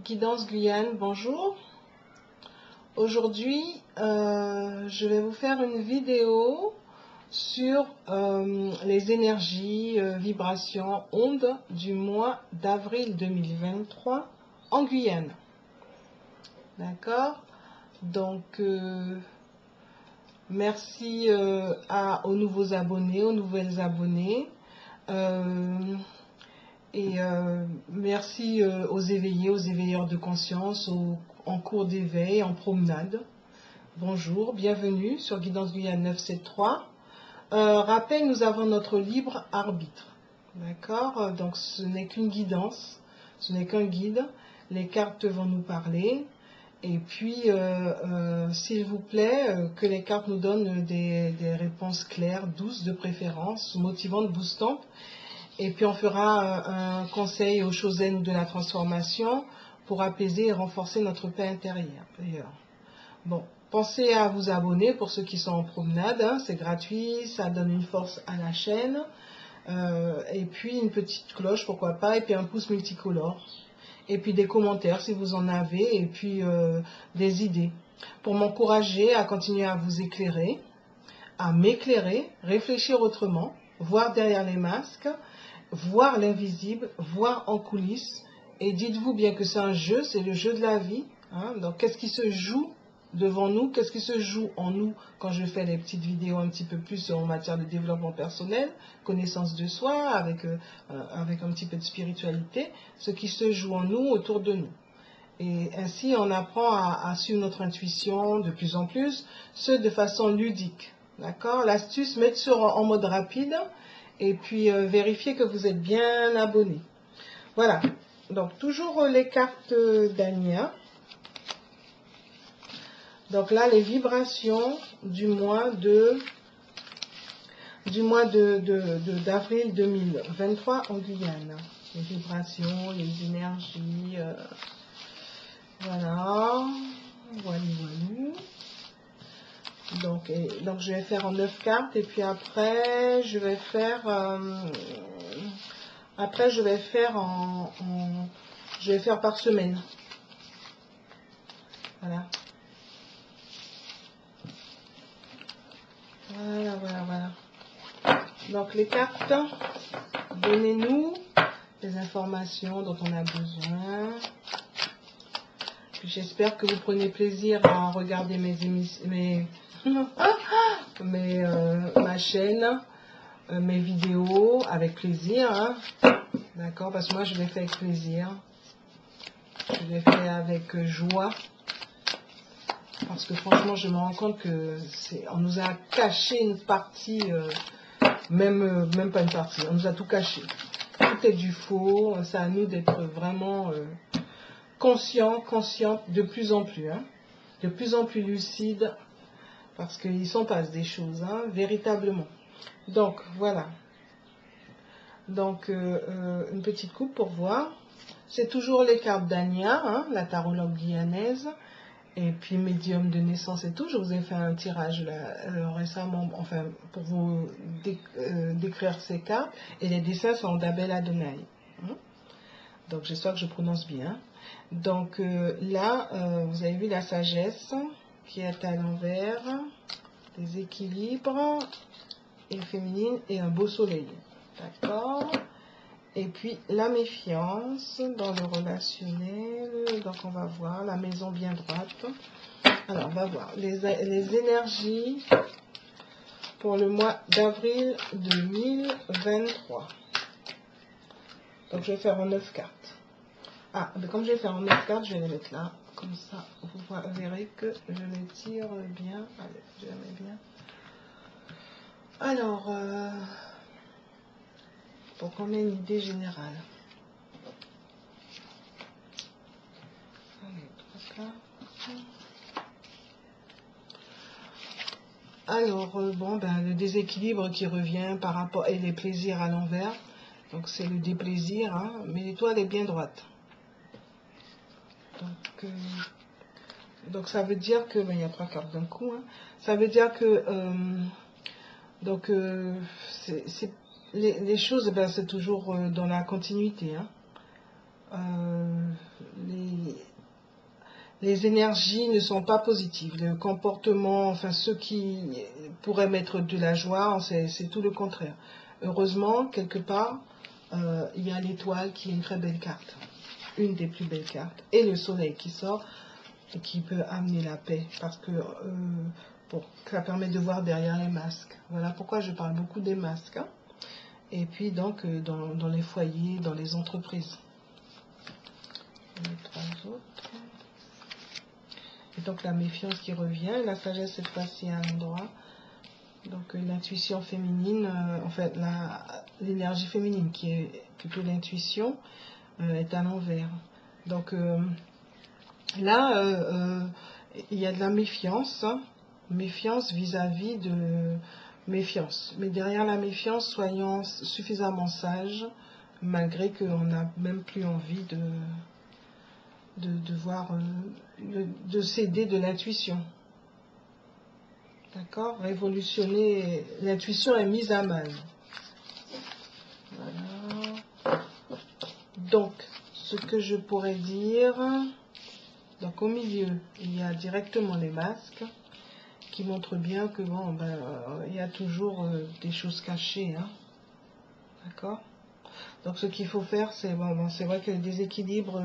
Guidance Guyane, bonjour. Aujourd'hui, je vais vous faire une vidéo sur les énergies, vibrations, ondes du mois d'avril 2023 en Guyane. D'accord? Donc, merci aux nouveaux abonnés, aux nouvelles abonnées. Merci aux éveillés, aux éveilleurs de conscience, en cours d'éveil, en promenade. Bonjour, bienvenue sur Guidance Guyane 973. Rappel, nous avons notre libre arbitre. D'accord? Donc ce n'est qu'une guidance, ce n'est qu'un guide. Les cartes vont nous parler. Et puis, s'il vous plaît, que les cartes nous donnent des réponses claires, douces de préférence, motivantes, boostantes. Et puis on fera un conseil aux Shozen de la transformation pour apaiser et renforcer notre paix intérieure. Bon, pensez à vous abonner pour ceux qui sont en promenade, hein, c'est gratuit, ça donne une force à la chaîne. Et puis une petite cloche, pourquoi pas, et puis un pouce multicolore. Et puis des commentaires si vous en avez, et puis des idées. Pour m'encourager à continuer à vous éclairer, à m'éclairer, réfléchir autrement, voir derrière les masques, voir l'invisible, voir en coulisses. Et dites-vous bien que c'est un jeu, c'est le jeu de la vie. Hein. Donc qu'est-ce qui se joue devant nous, qu'est-ce qui se joue en nous quand je fais les petites vidéos un petit peu plus en matière de développement personnel, connaissance de soi, avec un petit peu de spiritualité, ce qui se joue en nous, autour de nous. Et ainsi on apprend à suivre notre intuition de plus en plus, ce de façon ludique. D'accord? L'astuce, mettre en mode rapide et puis vérifier que vous êtes bien abonné. Voilà. Donc toujours les cartes d'Ania. Donc là, les vibrations du mois d'avril 2023 en Guyane. Les vibrations, les énergies. Voilà. Voilà. Donc je vais faire en 9 cartes et puis après je vais faire par semaine. Voilà. Voilà. Donc les cartes, donnez-nous les informations dont on a besoin. J'espère que vous prenez plaisir à regarder ma chaîne, mes vidéos avec plaisir. Hein. D'accord, parce que moi je les fais avec plaisir. Je les fais avec joie. Parce que franchement, je me rends compte que on nous a caché une partie, même pas une partie, on nous a tout caché. Tout est du faux, c'est à nous d'être vraiment conscientes de plus en plus, hein, de plus en plus lucides, parce qu'il s'en passe des choses, hein, véritablement. Donc, voilà. Donc, une petite coupe pour voir. C'est toujours les cartes d'Ania, hein, la tarologue guyanaise. Et puis médium de naissance et tout, je vous ai fait un tirage là, récemment, enfin pour vous décrire ces cartes. Et les dessins sont d'Abel Adonai. Donc j'espère que je prononce bien. Donc là, vous avez vu la sagesse qui est à l'envers, des équilibres, et féminine et un beau soleil. D'accord? Et puis la méfiance dans le relationnel, donc on va voir la maison bien droite. Alors on va voir les énergies pour le mois d'avril 2023. Donc je vais faire en 9 cartes. Ah, mais comme je vais faire en 9 cartes, je vais les mettre là. Comme ça, vous verrez que je les tire bien. Allez, je les mets bien. Alors, pour qu'on ait une idée générale. Alors, bon, le déséquilibre qui revient par rapport, et les plaisirs à l'envers, donc c'est le déplaisir, hein, mais l'étoile est bien droite. Donc ça veut dire que, il y a 3 cartes d'un coup, hein, ça veut dire que, les choses, c'est toujours dans la continuité, hein. les énergies ne sont pas positives. Le comportement, enfin ceux qui pourraient mettre de la joie, c'est tout le contraire. Heureusement, quelque part, il y a l'étoile qui est une très belle carte, une des plus belles cartes, et le soleil qui sort et qui peut amener la paix, parce que bon, ça permet de voir derrière les masques. Voilà pourquoi je parle beaucoup des masques. Hein. Et puis donc dans les foyers, dans les entreprises. Les trois autres. Et donc la méfiance qui revient, la sagesse cette fois-ci à l'endroit. Donc l'intuition féminine, en fait l'énergie féminine qui est plutôt l'intuition est à l'envers. Donc là il y a de la méfiance, hein, méfiance vis-à-vis de méfiance. Mais derrière la méfiance, soyons suffisamment sages, malgré qu'on n'a même plus envie de voir, de céder de l'intuition. D'accord? Révolutionner, l'intuition est mise à mal. Voilà. Donc, ce que je pourrais dire, donc au milieu, il y a directement les masques qui montrent bien que bon, ben, il y a toujours des choses cachées. Hein. D'accord? Donc, ce qu'il faut faire, c'est bon, c'est vrai que le déséquilibre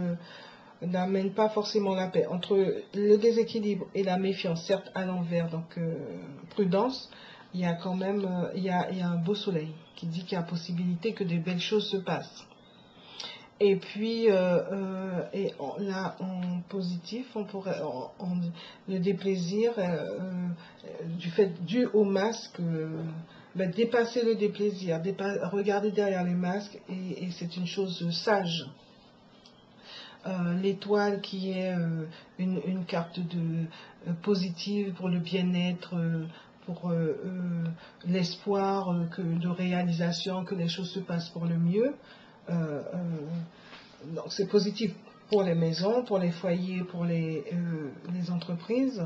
n'amène pas forcément la paix. Entre le déséquilibre et la méfiance, certes à l'envers, donc prudence, il y a quand même il y a un beau soleil qui dit qu'il y a possibilité que de belles choses se passent. Et puis là en positif, on pourrait le déplaisir du fait dû au masque, dépasser le déplaisir, regarder derrière les masques, et c'est une chose sage. L'étoile qui est une carte positive pour le bien-être, pour l'espoir de réalisation, que les choses se passent pour le mieux. Donc c'est positif pour les maisons, pour les foyers, pour les entreprises.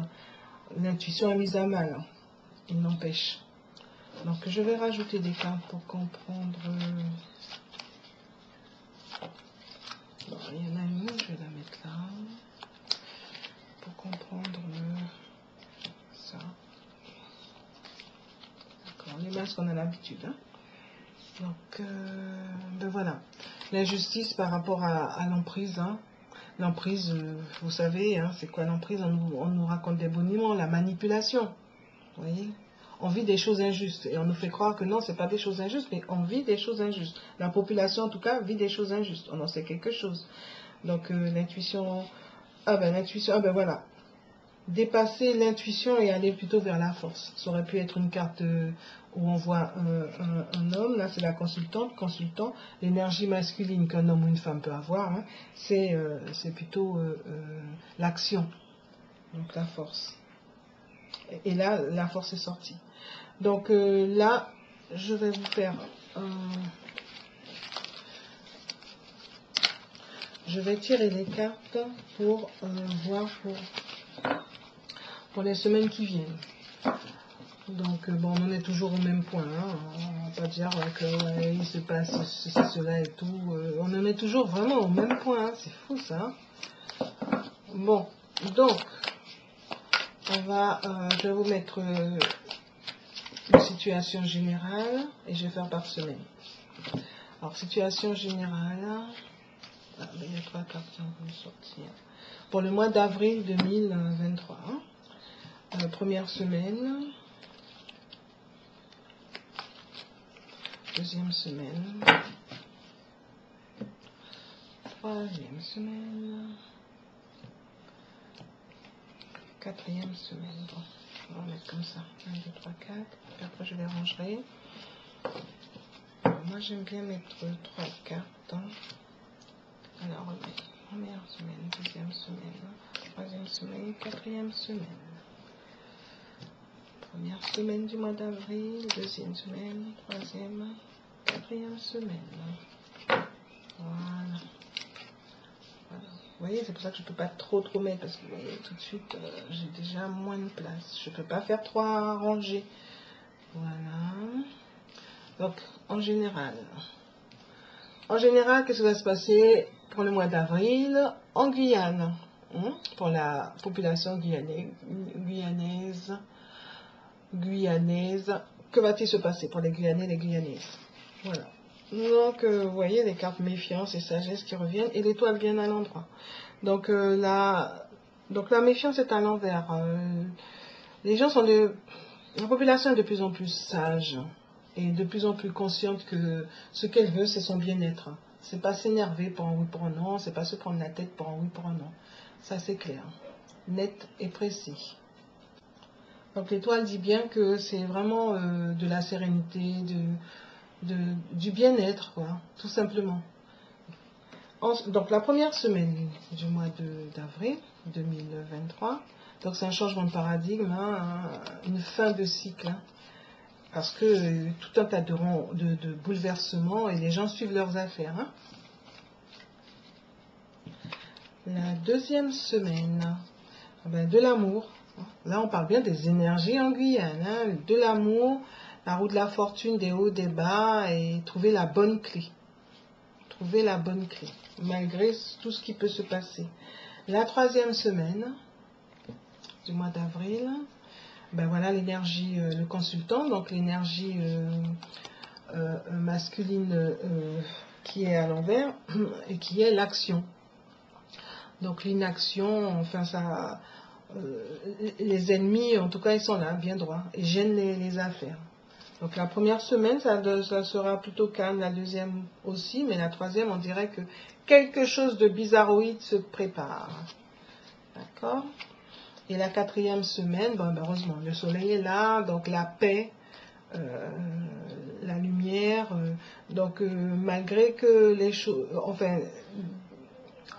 L'intuition est mise à mal, il n'empêche. Donc je vais rajouter des cartes pour comprendre. Bon, il y en a une, je vais la mettre là, pour comprendre ça. D'accord, les masques, on a l'habitude. Hein. Donc, ben voilà. L'injustice par rapport à l'emprise. Hein. L'emprise, vous savez, hein, c'est quoi l'emprise? On nous raconte des boniments, la manipulation. Vous voyez? On vit des choses injustes et on nous fait croire que non, c'est pas des choses injustes, mais on vit des choses injustes. La population, en tout cas, vit des choses injustes. On en sait quelque chose. Donc l'intuition, voilà. Dépasser l'intuition et aller plutôt vers la force. Ça aurait pu être une carte où on voit un homme, là c'est la consultant. L'énergie masculine qu'un homme ou une femme peut avoir, hein, c'est plutôt l'action, donc la force. Et là, la force est sortie. Donc là, je vais vous faire... je vais tirer les cartes pour voir pour les semaines qui viennent. Donc, bon, on en est toujours au même point. Hein. On va pas dire que il se passe ceci, cela et tout. On en est toujours vraiment au même point. Hein. C'est fou, ça. Bon, donc, je vais vous mettre une situation générale et je vais faire par semaine. Alors, situation générale... Ah, il y a 3 cartes qui vont sortir. Pour le mois d'avril 2023. Hein. Première semaine. Deuxième semaine. Troisième semaine. Quatrième semaine. Bon, on va mettre comme ça. 1, 2, 3, 4. Puis après, je les rangerai. Alors, moi, j'aime bien mettre 3 cartes. Hein. Alors, première semaine, deuxième semaine, troisième semaine, quatrième semaine. Première semaine du mois d'avril, deuxième semaine, troisième, quatrième semaine. Voilà. Vous voyez, c'est pour ça que je ne peux pas trop mettre, parce que vous voyez, tout de suite, j'ai déjà moins de place. Je ne peux pas faire 3 rangées. Voilà. Donc, en général, qu'est-ce qui va se passer pour le mois d'avril en Guyane? pour la population guyanaise. Que va-t-il se passer pour les Guyanais et les Guyanaises? Voilà. Donc, vous voyez les cartes méfiance et sagesse qui reviennent et l'étoile bien à l'endroit. Donc, la méfiance est à l'envers. Les gens la population est de plus en plus sage et de plus en plus consciente que ce qu'elle veut, c'est son bien-être. C'est pas s'énerver pour un oui, pour un non, c'est pas se prendre la tête pour un oui, pour un non. Ça, c'est clair, net et précis. Donc, l'étoile dit bien que c'est vraiment de la sérénité, du bien-être, quoi, tout simplement. Donc, la première semaine du mois d'avril 2023, donc c'est un changement de paradigme, une fin de cycle, parce que tout un tas de bouleversements et les gens suivent leurs affaires. La deuxième semaine, de l'amour. Là, on parle bien des énergies en Guyane, de l'amour, la roue de la fortune, des hauts, des bas, et trouver la bonne clé. Trouver la bonne clé, malgré tout ce qui peut se passer. La troisième semaine du mois d'avril, voilà l'énergie, le consultant, donc l'énergie masculine qui est à l'envers et qui est l'action. Donc l'inaction, enfin ça, les ennemis, en tout cas, ils sont là, bien droits, et gênent les affaires. Donc la première semaine, ça sera plutôt calme, la deuxième aussi, mais la troisième, on dirait que quelque chose de bizarroïde se prépare. D'accord? Et la quatrième semaine, heureusement, le soleil est là, donc la paix, la lumière, donc malgré que les choses, enfin,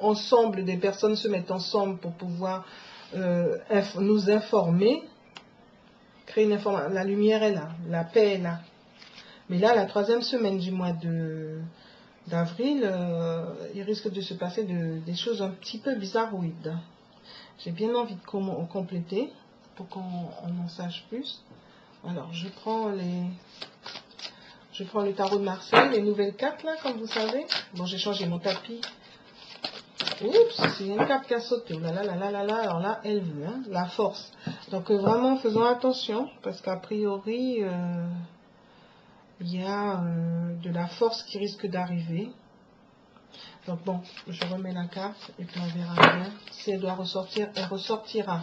ensemble, des personnes se mettent ensemble pour pouvoir nous informer, créer une information. La lumière est là, la paix est là. Mais là, la troisième semaine du mois d'avril, il risque de se passer des choses un petit peu bizarroïdes. J'ai bien envie de compléter pour qu'on en sache plus. Alors, je prends le tarot de Marseille, les nouvelles cartes là, comme vous savez. Bon, j'ai changé mon tapis. Oups, c'est une carte qui a sauté. Oh là là là là là là. Alors là, elle veut, la force. Donc vraiment, faisons attention, parce qu'a priori, il y a de la force qui risque d'arriver. Donc bon, je remets la carte et puis on verra bien. Si elle doit ressortir, elle ressortira.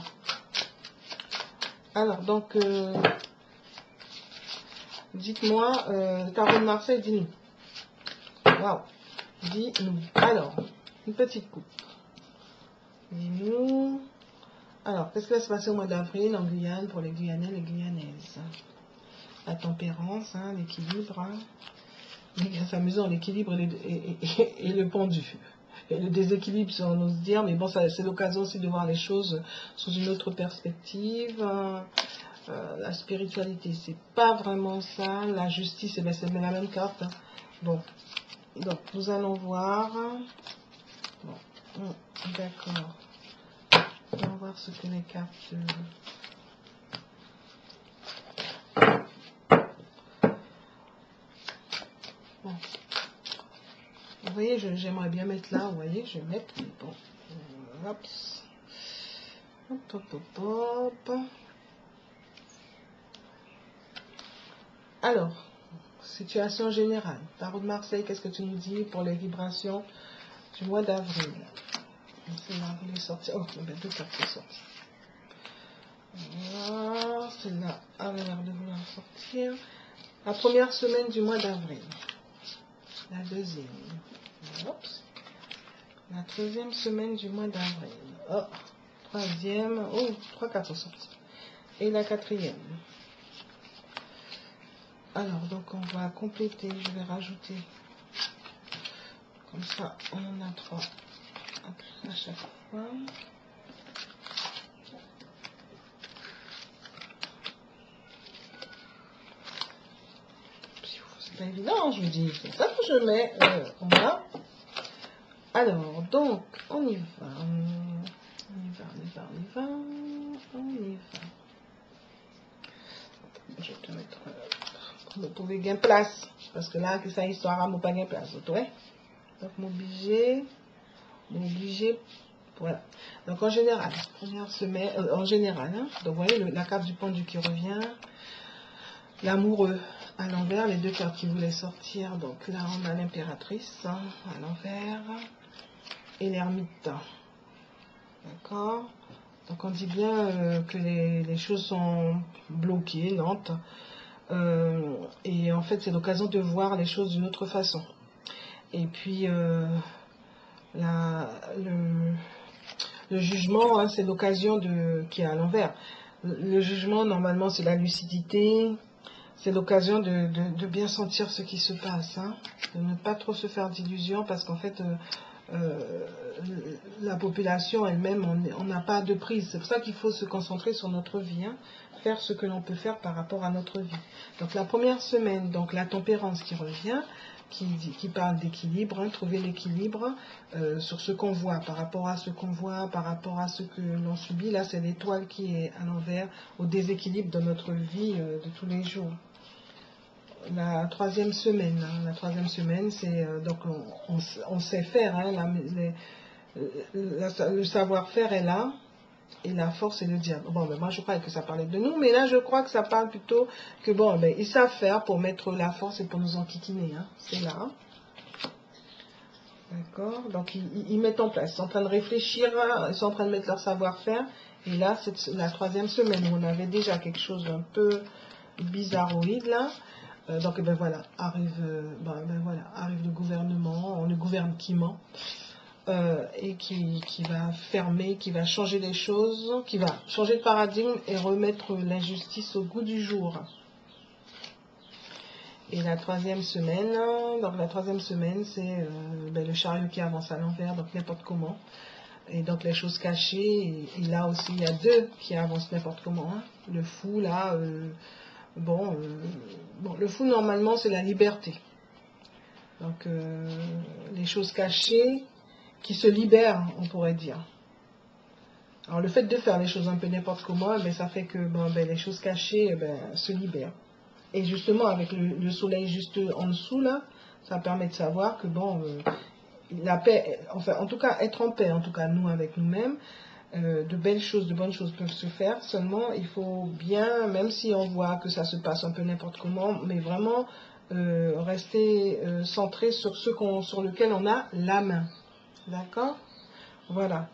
Alors donc, dites-moi, tarot de Marseille, dis-nous. Waouh, dis-nous. Alors, une petite coupe. Dis-nous. Alors, qu'est-ce qui va se passer au mois d'avril en Guyane pour les Guyanais et les Guyanaises? La tempérance, l'équilibre. C'est amusant, l'équilibre et le pendu. Et le déséquilibre, si on ose dire. Mais bon, c'est l'occasion aussi de voir les choses sous une autre perspective. La spiritualité, c'est pas vraiment ça. La justice, c'est la même carte. Donc, nous allons voir. Bon, d'accord. On va voir ce que les cartes... Bon. Vous voyez, j'aimerais bien mettre là, vous voyez, je vais mettre... Bon, hop. Hop, hop, hop, hop. Alors, situation générale. Tarot de Marseille, qu'est-ce que tu nous dis pour les vibrations du mois d'avril? Celle-là voulait sortir. Oh, deux cartes sont sorties. Voilà, celle-là avait l'air de vouloir sortir. La première semaine du mois d'avril. La deuxième. Oups. La troisième semaine du mois d'avril. Oh, troisième. Oh, 3 cartes sont sorties. Et la quatrième. Alors, donc on va compléter. Je vais rajouter. Comme ça, on en a 3 à chaque fois. C'est pas évident, je vous dis. C'est ça que je mets. Voilà. Alors, donc, on y va. On y va. Je vais te mettre... vous pouvez gagner place. Parce que là, que ça histoire, on pas gagner place. Ouais? Donc, m'obliger Voilà. Donc en général, première semaine, en général, hein, donc vous voyez la carte du pendu qui revient, l'amoureux à l'envers, les deux cartes qui voulaient sortir. Donc là, on a l'impératrice hein, à l'envers et l'ermite. D'accord. Donc on dit bien que les choses sont bloquées, lentes. Et en fait, c'est l'occasion de voir les choses d'une autre façon. Et puis, le jugement, hein, c'est l'occasion qui est à l'envers. Le jugement, normalement, c'est la lucidité. C'est l'occasion de bien sentir ce qui se passe. Hein, de ne pas trop se faire d'illusions parce qu'en fait, la population elle-même, on n'a pas de prise. C'est pour ça qu'il faut se concentrer sur notre vie. Hein, faire ce que l'on peut faire par rapport à notre vie. Donc la première semaine, donc la tempérance qui revient, qui parle d'équilibre, hein, trouver l'équilibre sur ce qu'on voit, par rapport à ce qu'on voit, par rapport à ce que l'on subit. Là, c'est l'étoile qui est à l'envers, au déséquilibre de notre vie de tous les jours. La troisième semaine, hein, c'est donc on sait faire, hein, le savoir-faire est là. Et la force et le diable. Bon, ben moi je croyais que ça parlait de nous, mais là je crois que ça parle plutôt que bon, ben ils savent faire pour mettre la force et pour nous enquiquiner. Hein. C'est là. D'accord. Donc ils mettent en place. Ils sont en train de réfléchir, ils sont en train de mettre leur savoir-faire. Et là, c'est la troisième semaine où on avait déjà quelque chose d'un peu bizarroïde là. Donc ben voilà, arrive le gouvernement, on le gouverne qui ment. Et qui va fermer, qui va changer les choses, qui va changer de paradigme et remettre l'injustice au goût du jour. Et la troisième semaine, c'est le chariot qui avance à l'envers, donc n'importe comment. Et donc les choses cachées, et là aussi il y a deux qui avancent n'importe comment. Hein. Le fou là, le fou normalement c'est la liberté. Donc les choses cachées, qui se libère, on pourrait dire. Alors le fait de faire les choses un peu n'importe comment, ça fait que les choses cachées se libèrent. Et justement avec le soleil juste en dessous là, ça permet de savoir que la paix, enfin en tout cas être en paix, en tout cas nous avec nous-mêmes, de belles choses, de bonnes choses peuvent se faire. Seulement il faut bien, même si on voit que ça se passe un peu n'importe comment, mais vraiment rester centré sur sur lequel on a la main. D'accord? Voilà.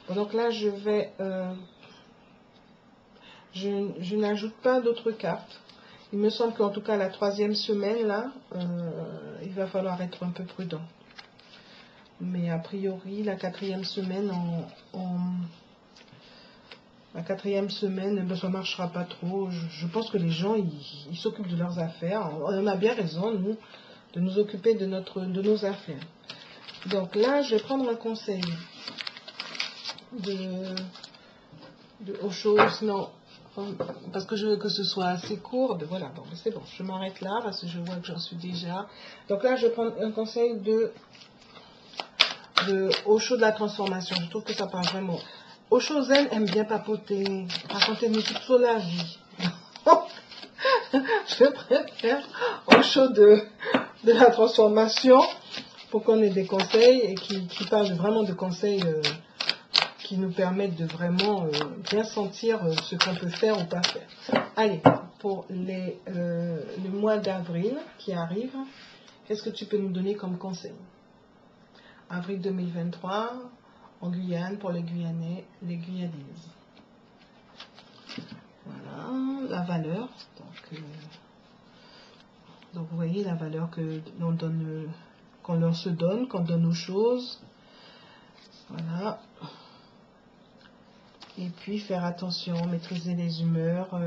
Bon, donc là, je n'ajoute pas d'autres cartes. Il me semble qu'en tout cas, la troisième semaine, là, il va falloir être un peu prudent. Mais a priori, la quatrième semaine, ça ne marchera pas trop. Je pense que les gens, ils s'occupent de leurs affaires. On a bien raison, nous, de nous occuper de nos affaires. Donc là, je vais prendre un conseil aux choses, non, parce que je veux que ce soit assez court. Voilà, bon, c'est bon, je m'arrête là parce que je vois que j'en suis déjà. Donc là, je vais prendre un conseil au show de la transformation. Je trouve que ça parle vraiment. Osho Zen aime bien papoter, racontez-nous toute la vie. Je préfère au show de la transformation pour qu'on ait des conseils et qui parlent vraiment de conseils qui nous permettent de vraiment bien sentir ce qu'on peut faire ou pas faire. Allez, pour le mois d'avril qui arrive, qu'est-ce que tu peux nous donner comme conseil? Avril 2023, en Guyane, pour les Guyanais, les Guyanaises. Voilà, la valeur. Donc vous voyez la valeur que l'on donne, qu'on se donne, qu'on donne aux choses. Voilà. Et puis faire attention, maîtriser les humeurs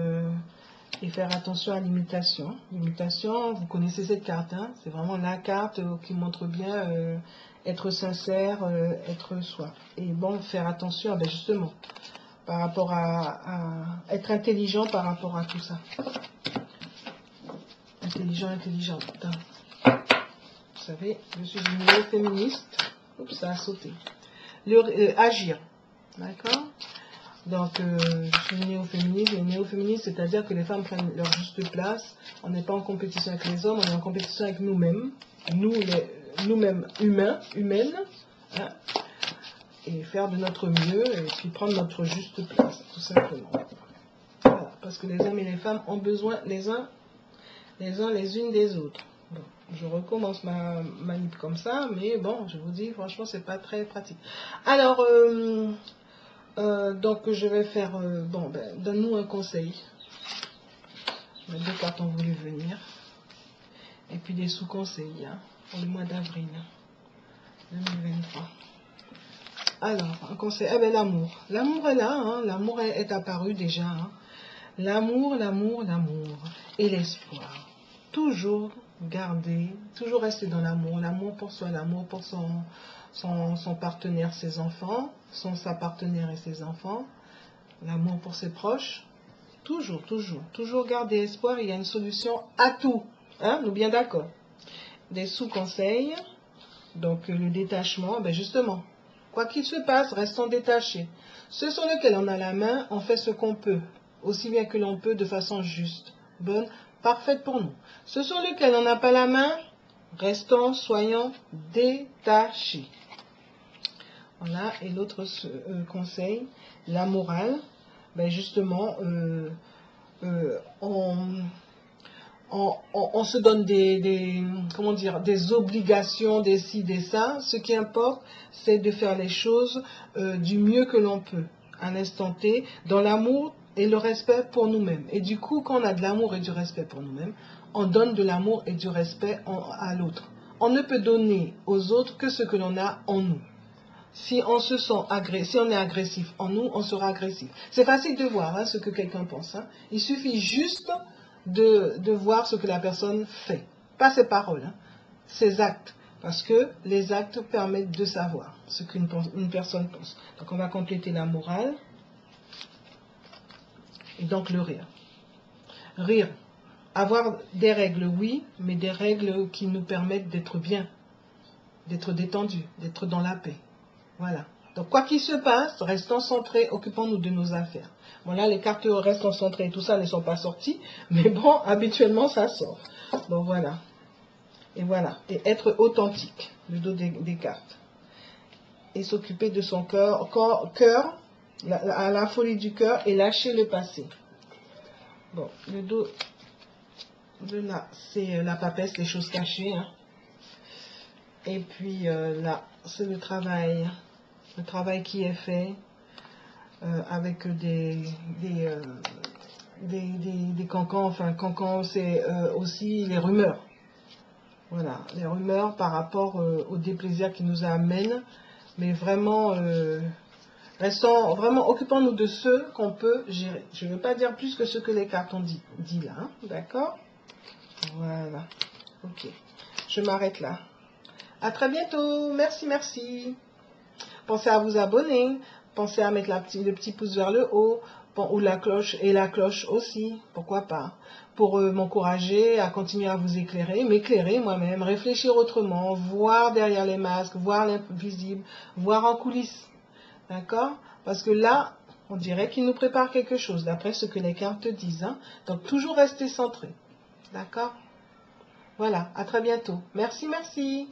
et faire attention à l'imitation. L'imitation, vous connaissez cette carte, hein, c'est vraiment la carte qui montre bien être sincère, être soi. Et bon, faire attention, justement, par rapport à être intelligent par rapport à tout ça. Intelligent. Vous savez, je suis une néo-féministe. Oups, ça a sauté. Agir. D'accord? Donc, je suis une néo-féministe. Une néo-féministe, c'est-à-dire que les femmes prennent leur juste place. On n'est pas en compétition avec les hommes, on est en compétition avec nous-mêmes. Nous-mêmes humaines. Hein? et faire de notre mieux et puis prendre notre juste place, tout simplement. Voilà, parce que les hommes et les femmes ont besoin les uns les unes des autres. Bon, je recommence ma manip comme ça, mais bon, je vous dis, franchement, c'est pas très pratique. Alors, donc je vais faire, bon, ben, donne-nous un conseil. Les deux cartes ont voulu venir. Et puis des sous-conseils hein, pour le mois d'avril 2023. Alors, un conseil, eh bien l'amour. L'amour est là, hein, l'amour est apparu déjà. Hein. L'amour, l'amour, l'amour et l'espoir. Toujours garder, toujours rester dans l'amour. L'amour pour soi, l'amour pour son partenaire, ses enfants, sa partenaire et ses enfants. L'amour pour ses proches. Toujours, toujours, toujours garder espoir. Il y a une solution à tout. Hein, nous bien d'accord. Des sous-conseils. Donc le détachement, ben justement. Quoi qu'il se passe, restons détachés. Ceux sur lesquels on a la main, on fait ce qu'on peut. Aussi bien que l'on peut de façon juste, bonne, parfaite pour nous. Ceux sur lesquels on n'a pas la main, restons, soyons détachés. Voilà, et l'autre conseil, la morale, ben justement, on se donne comment dire, des obligations, des ci, des ça. Ce qui importe, c'est de faire les choses du mieux que l'on peut, à l'instant T, dans l'amour et le respect pour nous-mêmes. Et du coup, quand on a de l'amour et du respect pour nous-mêmes, on donne de l'amour et du respect à l'autre. On ne peut donner aux autres que ce que l'on a en nous. Si on se sent si on est agressif en nous, on sera agressif. C'est facile de voir hein, ce que quelqu'un pense. Hein. Il suffit juste de voir ce que la personne fait. Pas ses paroles, hein, ses actes. Parce que les actes permettent de savoir ce qu'une personne pense. Donc on va compléter la morale. Et donc le rire. Rire. Avoir des règles, oui, mais des règles qui nous permettent d'être bien, d'être détendus, d'être dans la paix. Voilà. Donc, quoi qu'il se passe, restons centrés, occupons-nous de nos affaires. Bon, là, les cartes restons centrés et tout ça ne sont pas sorties, mais bon, habituellement, ça sort. Bon, voilà. Et voilà. Et être authentique, le dos des cartes. Et s'occuper de son cœur, à la folie du cœur et lâcher le passé. Bon, le dos de là, c'est la papesse, les choses cachées. Hein. Et puis là, c'est le travail qui est fait avec des cancans. Enfin, cancans, c'est aussi les rumeurs. Voilà, les rumeurs par rapport au déplaisir qui nous amène. Mais vraiment, occupons-nous de ceux qu'on peut gérer. Je ne veux pas dire plus que ce que les cartes ont dit là. Hein, d'accord? Voilà. Ok. Je m'arrête là. À très bientôt. Merci, merci. Pensez à vous abonner. Pensez à mettre le petit pouce vers le haut. Ou la cloche. Et la cloche aussi. Pourquoi pas. Pour m'encourager à continuer à vous éclairer. M'éclairer moi-même. Réfléchir autrement. Voir derrière les masques. Voir l'invisible. Voir en coulisses. D'accord? Parce que là, on dirait qu'il nous prépare quelque chose. D'après ce que les cartes disent. Hein. Donc toujours rester centré. D'accord? Voilà, à très bientôt. Merci, merci.